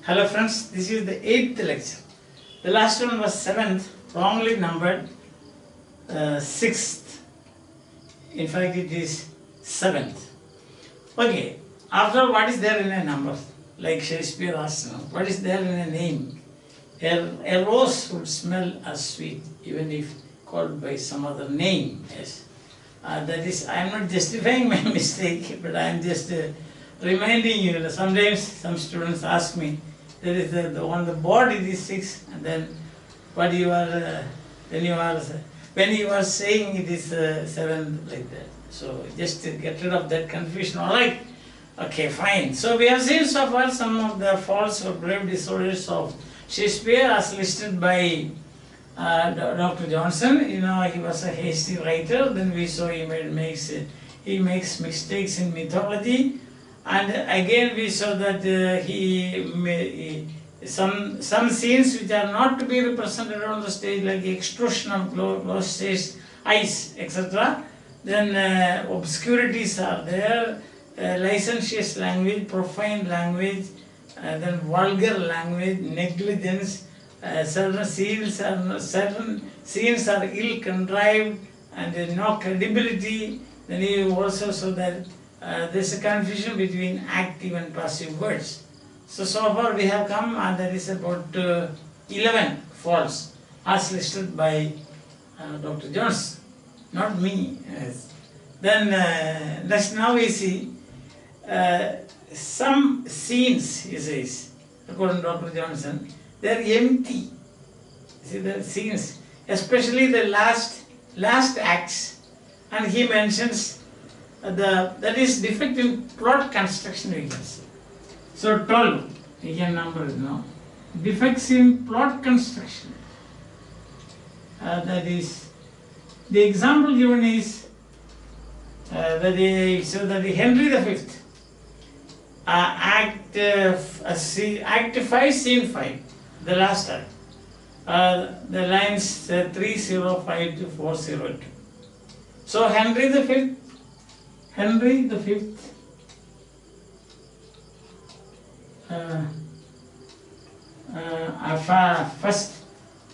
Hello friends, this is the 8th lecture. The last one was 7th, wrongly numbered 6th. In fact, it is 7th. Okay, after what is there in a number? Like Shakespeare asked, what is there in a name? A rose would smell as sweet even if called by some other name. Yes, that is, I am not justifying my mistake, but I am just reminding you. Sometimes some students ask me, there is on the board it is 6, and then what you are when you are saying it is 7, like that. So just to get rid of that confusion. All right. Okay, fine. So we have seen so far some of the faults or grave disorders of Shakespeare as listed by Dr. Johnson. You know, he was a hasty writer. Then we saw he makes mistakes in mythology, and again we saw that some scenes which are not to be represented on the stage, like extrusion of closed stage eyes, etc. Then obscurities are there. Licentious language, profane language, then vulgar language, negligence, certain scenes are ill contrived and no credibility. Then you also saw that there is a confusion between active and passive words. So far we have come, and there is about 11 faults as listed by Dr. Jones, not me. Yes. Then now we see some scenes, he says, according to Dr. Johnson, they are empty. See the scenes, especially the last acts, and he mentions that is defect in plot construction, we can say. So 12, we can number it now. Defects in plot construction. That is, the example given is that Henry V, Act 5, Scene 5, the last act, the lines 305 to 402. So Henry V,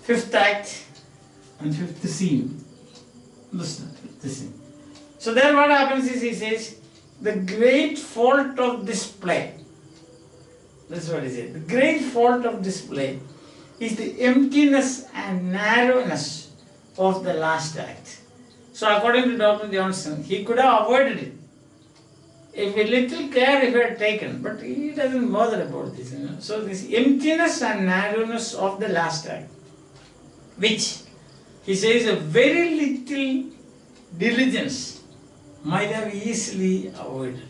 fifth act and 5th scene. Listen, 5th scene. So there what happens is, he says, the great fault of this play, that's what he said, the great fault of this play is the emptiness and narrowness of the last act. So according to Dr. Johnson, he could have avoided it if a little care he had taken, but he doesn't bother about this. So this emptiness and narrowness of the last act, which he says a very little diligence might have easily avoided.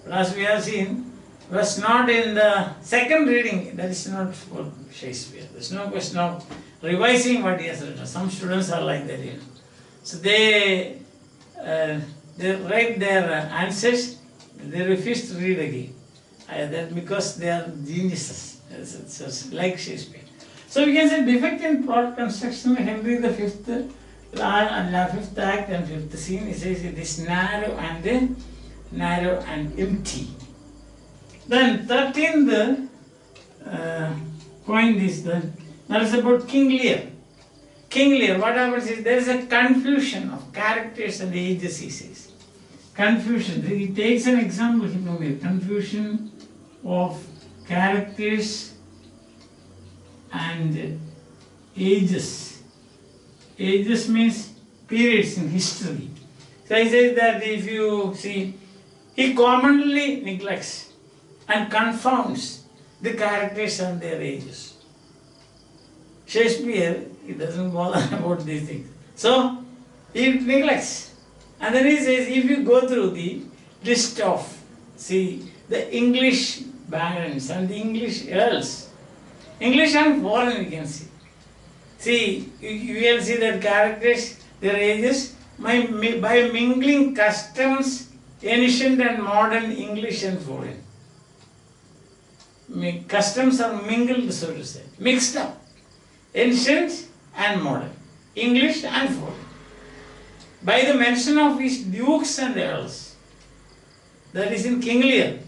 But as we have seen, was not in the second reading, that is not for Shakespeare. There is no question of revising what he has written. Some students are like that. So they write their answers, they refuse to read again. That because they are geniuses, it's like Shakespeare. So we can say defect in plot construction, Henry V, 5th act and 5th scene, he says it is narrow and empty. Then 13th point is that is about King Lear. King Lear, what happens is there is a confusion of characters and ages, he says. Confusion. He takes an example here, confusion of characters and ages. Ages means periods in history. So he says that if you see, he commonly neglects and confounds the characters and their ages. Shakespeare, he doesn't bother about these things. So he neglects. And then he says, if you go through the list of, see, the English barons and the English earls, English and foreign, you can see. See, you will see that characters, their ages, by mingling customs, ancient and modern, English and foreign. Customs are mingled, so to say, mixed up. Ancient and modern, English and foreign. By the mention of his dukes and earls, that is in King Lear,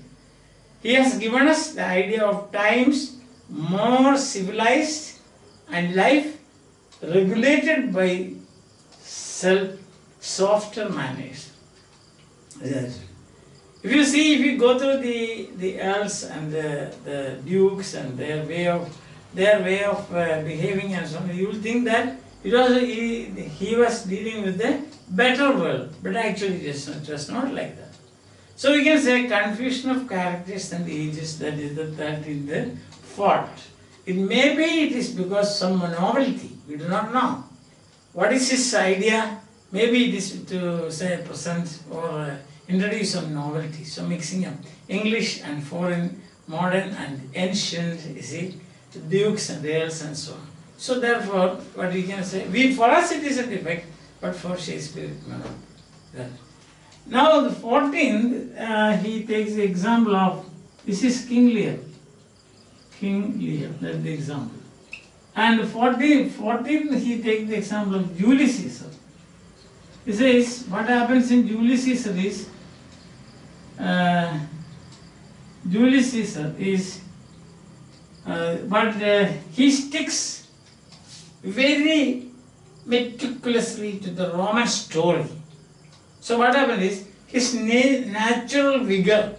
He has given us the idea of times more civilized and life regulated by softer manners. Yes. If you go through the earls and the dukes and their way of behaving and so on, you will think that he was dealing with a better world, but actually it was not like that. So we can say confusion of characters and ages, that is the fault. It is because some novelty, we do not know. What is his idea? Maybe it is to say present or introduce some novelty, so mixing up English and foreign, modern and ancient, you see, the dukes and earls and so on. So therefore, what we can say, for us it is a defect, but for Shakespeare it may not be. Now the 14th, he takes the example of, this is King Lear. King Lear, that's the example. And 14th, he takes the example of Julius Caesar. He says, what happens in Julius Caesar is, he sticks very meticulously to the Roman story. So what happened is, his natural vigor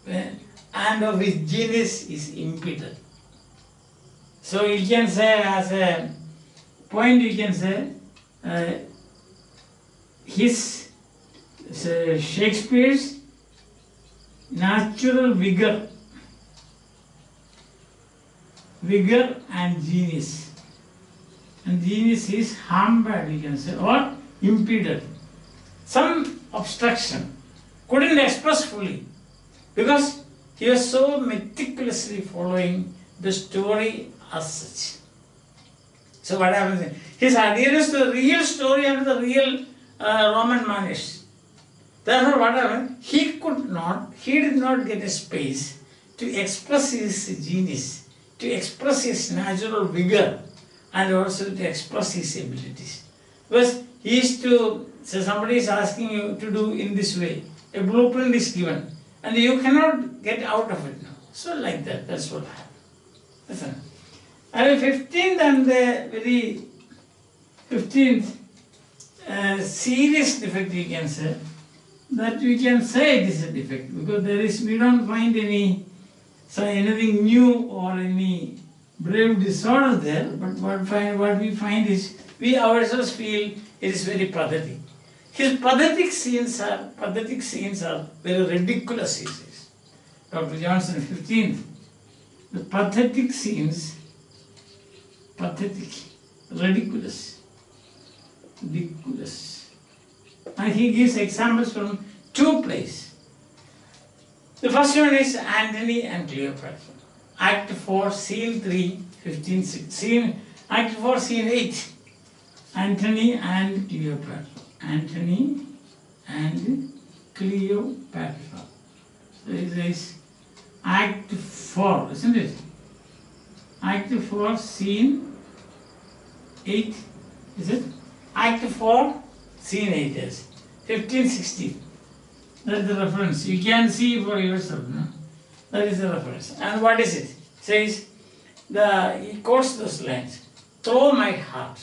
and of his genius is impeded. So you can say, as a point, you can say, Shakespeare's natural vigor and genius. And genius is hampered, you can say, or impeded. Some obstruction, couldn't express fully, because he was so meticulously following the story as such. So what happens? His adherence to the real story and the real Roman manners. Therefore what happened? He did not get a space to express his genius, to express his natural vigor, and also to express his abilities. Because he is to, so somebody is asking you to do in this way, a blueprint is given, and you cannot get out of it now. So like that, that's what happened. Listen. And the 15th and the very 15th serious defect, you can say, that we can say it is a defect, because we don't find anything new or any brave disorder there, but what we find is, we ourselves feel it is very pathetic. His pathetic scenes are very ridiculous, he says. Dr. Johnson, 15th. The pathetic scenes, ridiculous. And he gives examples from two plays. The first one is Antony and Cleopatra. Act 4, Scene 3, 15, 16. Act 4, Scene 8. Antony and Cleopatra. Antony and Cleopatra. So it is Act 4, isn't it? Act 4, Scene 8, is it? Act 4, Scene 8, yes. 15, 16. That's the reference. You can see for yourself, no? That is the reference. And what is it? It says, he quotes those lines. Throw my heart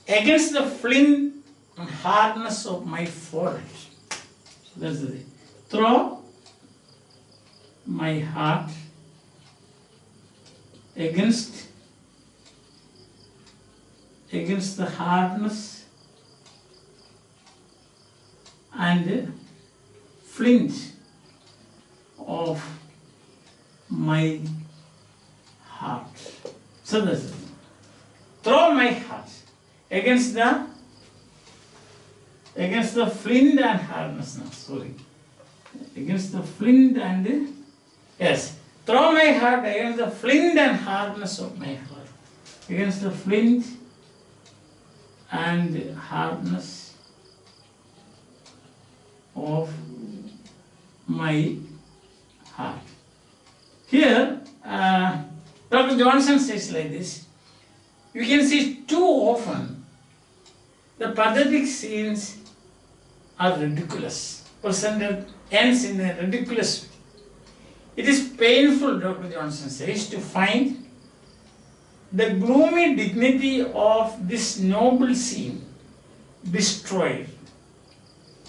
against the flint and hardness of my forehead. So that's the thing. Throw my heart against the hardness and flint of my heart. So that's it. Throw my heart against the flint and hardness. No, sorry. Against the flint and yes. Throw my heart against the flint and hardness of my heart. Against the flint and hardness of my heart. Here, Dr. Johnson says like this. You can see too often the pathetic scenes are ridiculous, presented ends in a ridiculous way. It is painful, Dr. Johnson says, to find the gloomy dignity of this noble scene destroyed.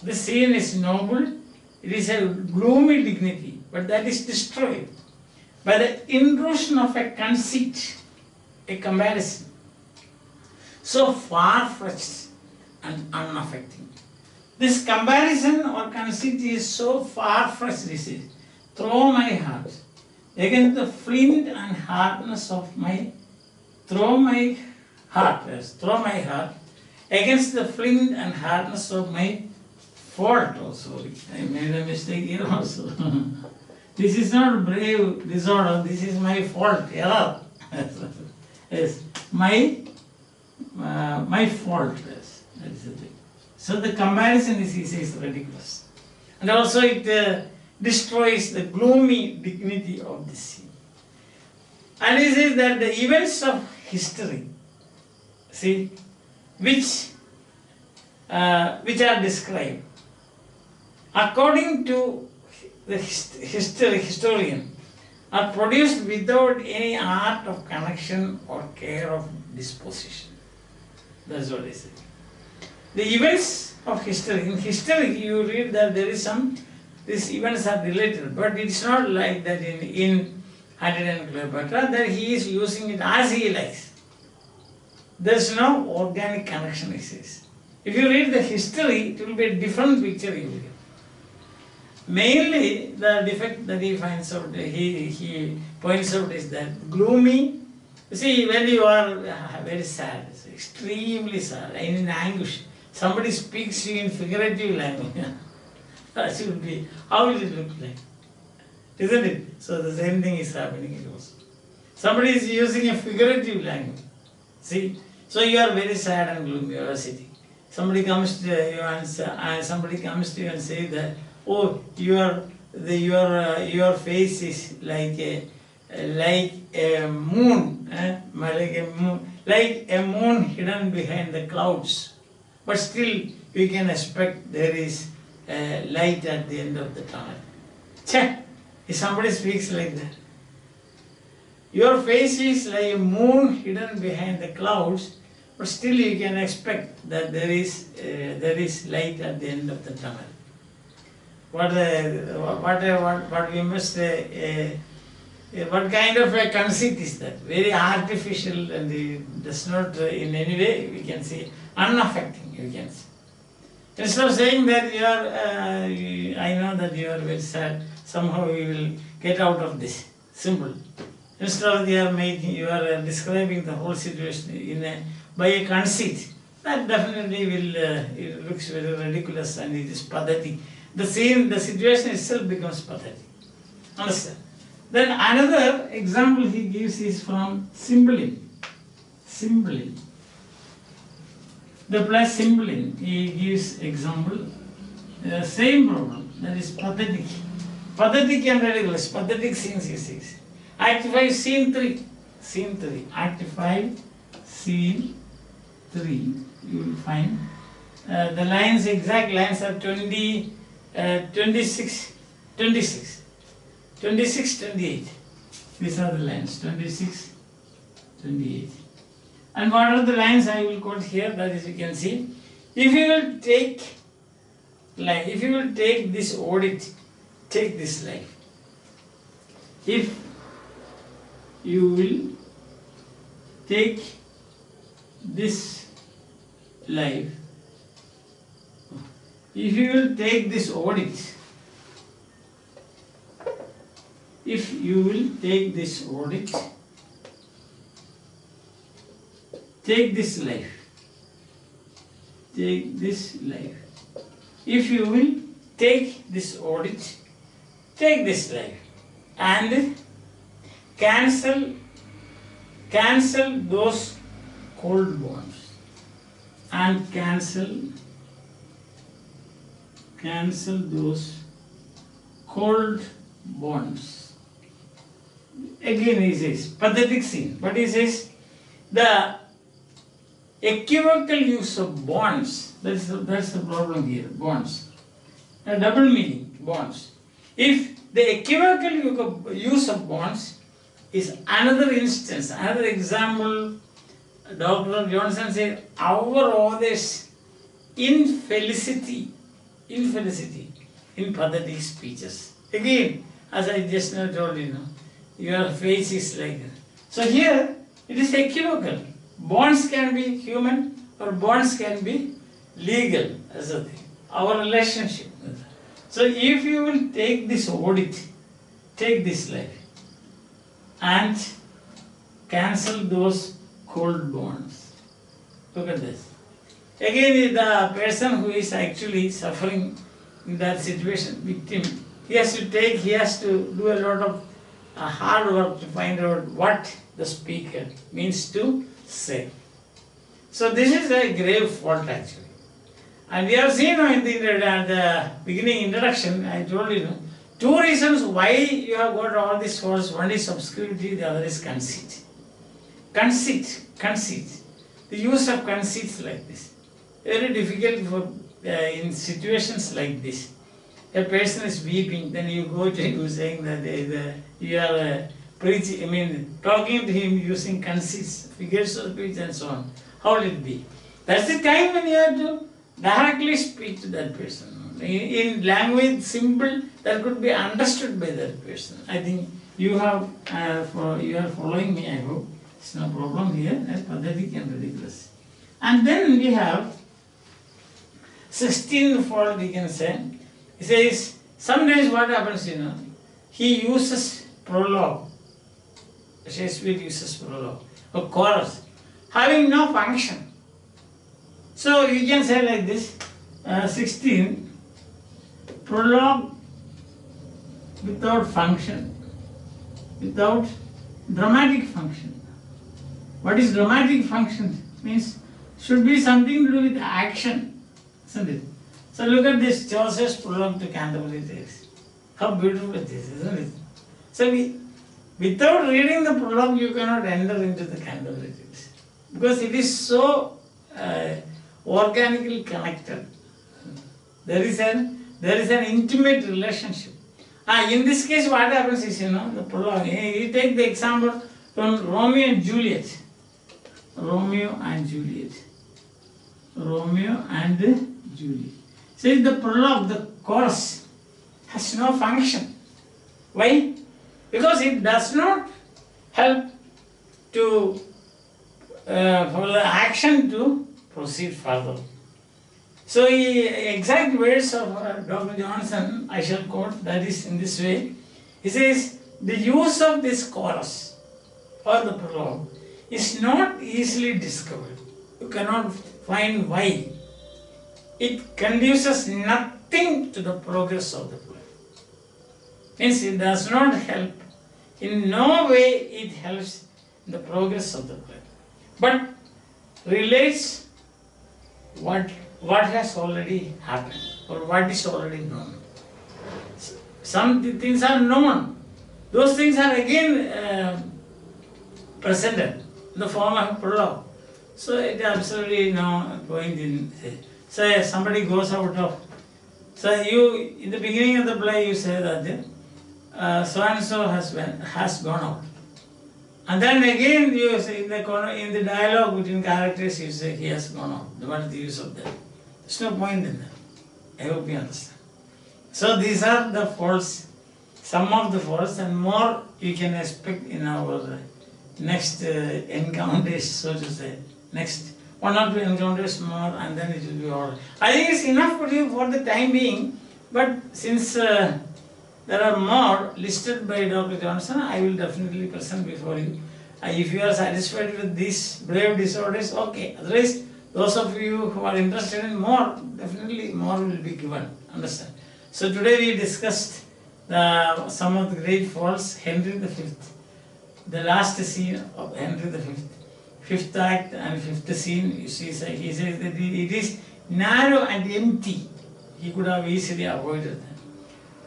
The scene is noble, it is a gloomy dignity, but that is destroyed by the intrusion of a conceit, a comparison, so far-fetched and unaffecting. This comparison or conceit is so far-fetched, this is, throw my heart against the flint and hardness of my, throw my heart against the flint and hardness of my fault. Oh, sorry, I made a mistake here also. This is not brave disorder, this is my fault, error. Yes, my fault, yes, that is the thing. So the comparison is, he says, ridiculous. And also it destroys the gloomy dignity of this scene. And he says that the events of history, see, which are described, according to the historian, are produced without any art of connection or care of disposition. That's what he said. The events of history, in history you read that there is some, these events are related, but it's not like that in Hunted and Cleopatra, that he is using it as he likes. There's no organic connection, he says. If you read the history, it will be a different picture you will get. Mainly, the defect that he finds out, he points out is that gloomy. You see, when you are very sad, extremely sad, and in anguish, somebody speaks to you in figurative language. That should be, how will it look like? Isn't it? So the same thing is happening here also. Somebody is using a figurative language. See, so you are very sad and gloomy, you are sitting. Somebody comes to you and say that, oh, your face is like a moon, like a moon hidden behind the clouds. But still, you can expect there is light at the end of the tunnel. Check. If somebody speaks like that, your face is like a moon hidden behind the clouds, but still you can expect that there is light at the end of the tunnel. What we must what kind of a conceit is that? Very artificial, and it does not in any way we can say unaffecting. You can say. Instead of saying that you are, I know that you are very sad. Somehow you will get out of this. Simple. Instead of you are describing the whole situation by a conceit. That definitely will. It looks very ridiculous and it is pathetic. The situation itself becomes pathetic. Understand? Then another example he gives is from Cymbeline. Cymbeline. The play Cymbeline, he gives example. Same problem, that is pathetic. Pathetic and ridiculous. Pathetic scenes, he says. Act 5, scene 3. Scene 3. Act 5, scene 3. You will find the lines, exact lines are 26, 28. These are the lines, 26, 28. And what are the lines I will quote here? That is, you can see. If you will take this audit, take this life. If you will take this life, if you will take this audit, if you will take this audit, take this life, take this life. If you will take this audit, take this life, and cancel those cold bonds, and cancel those cold bonds. Again he says, pathetic scene, but he says, the equivocal use of bonds. That's the problem here, bonds. A double meaning, bonds. If the equivocal use of bonds is another instance, another example, Dr. Johnson said, our author's infelicity in pathetic speeches. Again, as I just now told you, your face is like that. So here, it is equivocal. Bonds can be human or bonds can be legal as a thing. Our relationship. So if you will take this audit, take this life and cancel those cold bonds. Look at this. Again, the person who is actually suffering in that situation, victim, he has to do a lot of hard work to find out what the speaker means to say. So this is a grave fault actually. And we have seen in the beginning introduction, I told you, two reasons why you have got all these faults. One is obscurity, the other is conceit. Conceit. The use of conceits like this. Very difficult for in situations like this. A person is weeping, then you go to him saying that you are preaching, talking to him using conceits, figures of speech and so on. How will it be? That's the time when you have to directly speak to that person. In language simple that could be understood by that person. I think you are following me, I hope. It's no problem here, as pathetic and ridiculous. And then we have 16th fault, we can say. He says, sometimes what happens, he uses prologue. Shakespeare uses prologue, or chorus, having no function. So you can say like this, 16, prologue without function, without dramatic function. What is dramatic function? Means should be something to do with action, isn't it? So look at this, Chaucer's prologue to Canterbury Tales. How beautiful it is, isn't it? So without reading the prologue, you cannot enter into the Canterbury Tales. Because it is so organically connected. There is an intimate relationship. In this case, what happens is, the prologue. You take the example from Romeo and Juliet. Romeo and Juliet. See, the prologue, the chorus, has no function. Why? Because it does not help to for the action to proceed further. So, exact words of Dr. Johnson, I shall quote, that is in this way. He says, the use of this chorus or the prologue is not easily discovered. You cannot find why. It conduces nothing to the progress of the play. Means it does not help. In no way it helps in the progress of the play. But relates what has already happened or what is already known. Some things are known. Those things are again presented in the form of a prologue. So it is absolutely no point in. Say somebody goes out of. So you in the beginning of the play you say that so and so has gone out. And then again you say in the dialogue between characters you say he has gone out. What is the use of that? There's no point in that. I hope you understand. So these are the faults, some of the faults, and more you can expect in our next encounters, so to say. Next 1 or 2 encounters more, and then it will be all. I think it's enough for you for the time being, but since there are more listed by Dr. Johnson, I will definitely present before you. If you are satisfied with these brave disorders, okay. Otherwise, those of you who are interested in more, definitely more will be given. Understand? So today we discussed some of the great faults, Henry V, the last scene of Henry V, 5th act and 5th scene. You see, he says that it is narrow and empty. He could have easily avoided that.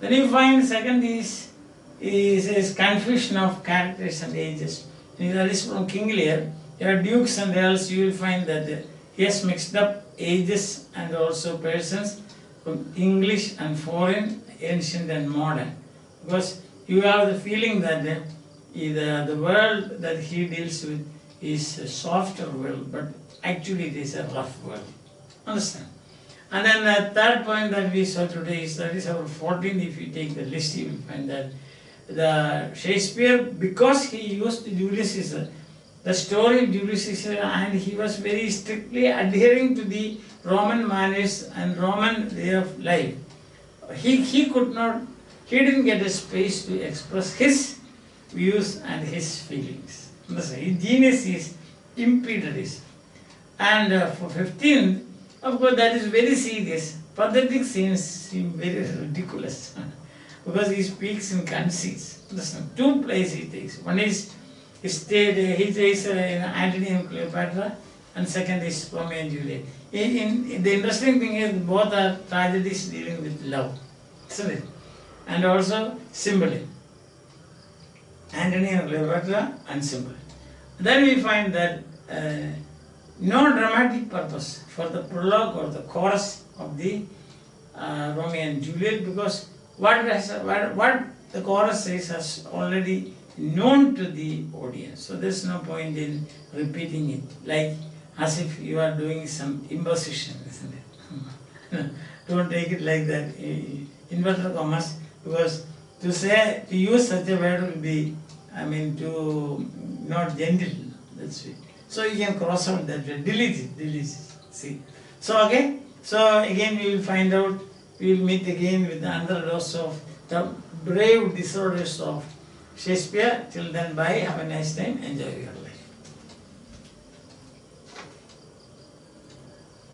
Then you find second is he says confusion of characters and ages. That is from King Lear. There are dukes and earls. You will find that he has mixed up ages and also persons from English and foreign, ancient and modern. Because you have the feeling that the world that he deals with is a softer world, but actually it is a rough world. Understand? And then the third point that we saw today is, that is our 14th. If you take the list, you will find that the Shakespeare, because he used Julius Caesar, the story of Julius Caesar, and he was very strictly adhering to the Roman manners and Roman way of life. He could not, he didn't get a space to express his views and his feelings. His genius is impeded this. And for 15th, of course, that is very serious. Pathetic scenes seem very ridiculous because he speaks in conceits. Listen, two plays he takes. One is he takes in Antony and Cleopatra, and second is Romeo and Juliet. The interesting thing is both are tragedies dealing with love, isn't it? And also symbolism. Antony and Cleopatra and symbol. Then we find that no dramatic purpose for the prologue or the chorus of the Romeo and Juliet, because what the chorus says has already known to the audience. So there's no point in repeating it, like as if you are doing some imposition, isn't it? Don't take it like that, inverted commas, because to use such a word will be, to not gentle, that's it. So you can cross out that word, delete it, see. So okay, so again we will find out, we will meet again with another dose of the brave disorders of Shakespeare. Till then, bye, have a nice time, enjoy your life.